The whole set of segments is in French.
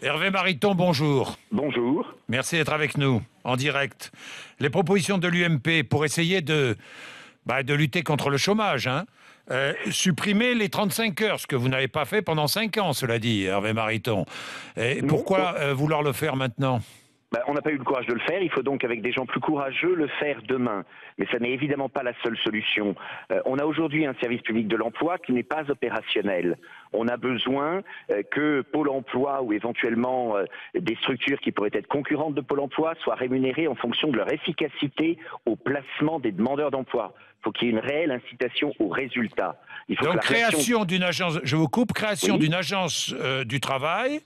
Hervé Mariton, bonjour. Bonjour. Merci d'être avec nous en direct. Les propositions de l'UMP pour essayer de lutter contre le chômage, supprimer les 35 heures, ce que vous n'avez pas fait pendant 5 ans, cela dit, Hervé Mariton. Et pourquoi vouloir le faire maintenant ? On n'a pas eu le courage de le faire, il faut donc avec des gens plus courageux le faire demain. Mais ça n'est évidemment pas la seule solution. On a aujourd'hui un service public de l'emploi qui n'est pas opérationnel. On a besoin que Pôle emploi ou éventuellement des structures qui pourraient être concurrentes de Pôle emploi soient rémunérées en fonction de leur efficacité au placement des demandeurs d'emploi. Il faut qu'il y ait une réelle incitation au résultat. Donc création d'une agence, je vous coupe, création d'une agence du travail,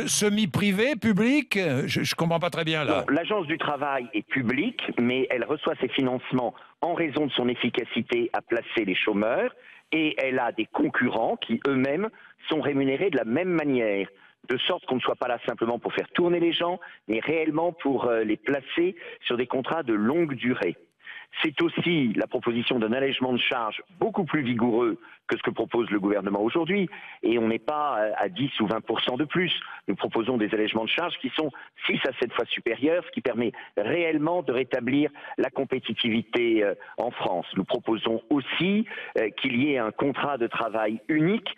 semi-privée, publique, je ne comprends pas très bien là. L'agence du travail est publique, mais elle reçoit ses financements en raison de son efficacité à placer les chômeurs, et elle a des concurrents qui eux-mêmes sont rémunérés de la même manière, de sorte qu'on ne soit pas là simplement pour faire tourner les gens, mais réellement pour les placer sur des contrats de longue durée. C'est aussi la proposition d'un allègement de charges beaucoup plus vigoureux que ce que propose le gouvernement aujourd'hui. Et on n'est pas à 10 ou 20% de plus. Nous proposons des allègements de charges qui sont 6 à 7 fois supérieurs, ce qui permet réellement de rétablir la compétitivité en France. Nous proposons aussi qu'il y ait un contrat de travail unique,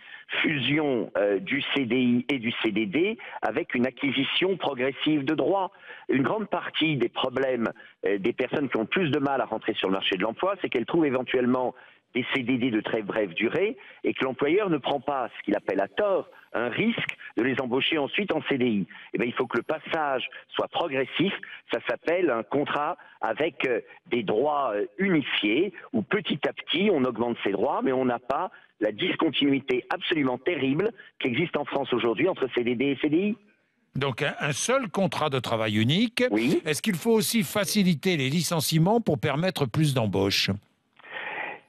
fusion du CDI et du CDD, avec une acquisition progressive de droits. Une grande partie des problèmes des personnes qui ont plus de mal à rentrer sur le marché de l'emploi, c'est qu'elles trouvent éventuellement des CDD de très brève durée et que l'employeur ne prend pas ce qu'il appelle à tort un risque de les embaucher ensuite en CDI. Il faut que le passage soit progressif, ça s'appelle un contrat avec des droits unifiés où petit à petit on augmente ses droits mais on n'a pas la discontinuité absolument terrible qui existe en France aujourd'hui entre CDD et CDI. Donc un seul contrat de travail unique. Oui. Est-ce qu'il faut aussi faciliter les licenciements pour permettre plus d'embauches ?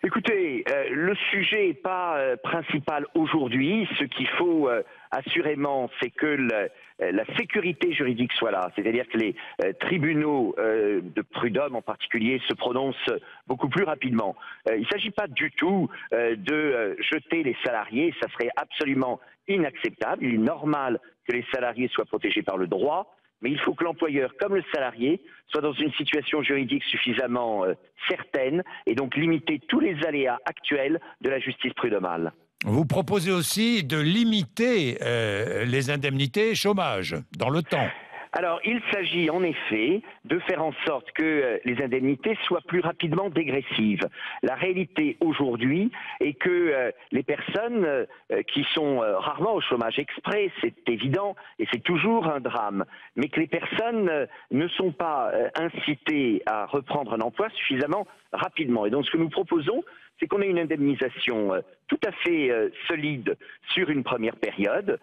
Écoutez, le sujet n'est pas principal aujourd'hui. Ce qu'il faut assurément, c'est que la sécurité juridique soit là. C'est-à-dire que les tribunaux de prud'homme en particulier se prononcent beaucoup plus rapidement. Il ne s'agit pas du tout de jeter les salariés. Ça serait absolument inacceptable. Il est normal que les salariés soient protégés par le droit. Mais il faut que l'employeur, comme le salarié, soit dans une situation juridique suffisamment certaine et donc limiter tous les aléas actuels de la justice prud'homale. Vous proposez aussi de limiter les indemnités chômage dans le temps. Alors, il s'agit en effet de faire en sorte que les indemnités soient plus rapidement dégressives. La réalité aujourd'hui est que les personnes qui sont rarement au chômage exprès, c'est évident, et c'est toujours un drame, mais que les personnes ne sont pas incitées à reprendre un emploi suffisamment rapidement. Et donc, ce que nous proposons, c'est qu'on ait une indemnisation tout à fait solide sur une première période,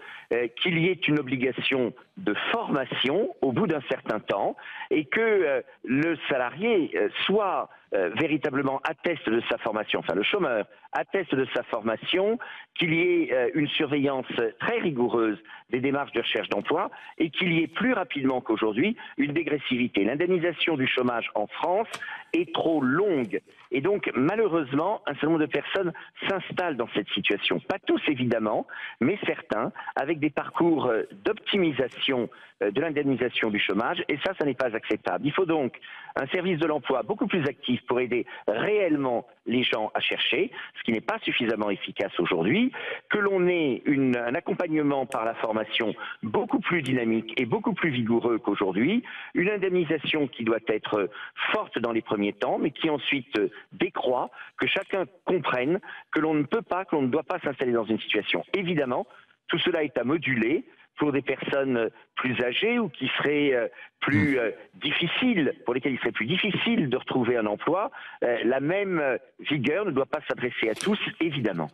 qu'il y ait une obligation de formation au bout d'un certain temps et que le salarié soit véritablement atteste de sa formation, enfin le chômeur atteste de sa formation, qu'il y ait une surveillance très rigoureuse des démarches de recherche d'emploi et qu'il y ait plus rapidement qu'aujourd'hui une dégressivité. L'indemnisation du chômage en France est trop longue et donc malheureusement un certain nombre de personnes s'installent dans cette situation. Pas tous évidemment, mais certains avec des parcours d'optimisation de l'indemnisation du chômage et ça n'est pas acceptable. Il faut donc un service de l'emploi beaucoup plus actif pour aider réellement les gens à chercher, ce qui n'est pas suffisamment efficace aujourd'hui, que l'on ait un accompagnement par la formation beaucoup plus dynamique et beaucoup plus vigoureux qu'aujourd'hui, une indemnisation qui doit être forte dans les premiers temps, mais qui ensuite décroît, que chacun comprenne que l'on ne peut pas, que l'on ne doit pas s'installer dans une situation. Évidemment, tout cela est à moduler pour des personnes plus âgées ou qui seraient plus difficiles, pour lesquelles il serait plus difficile de retrouver un emploi. La même vigueur ne doit pas s'adresser à tous, évidemment.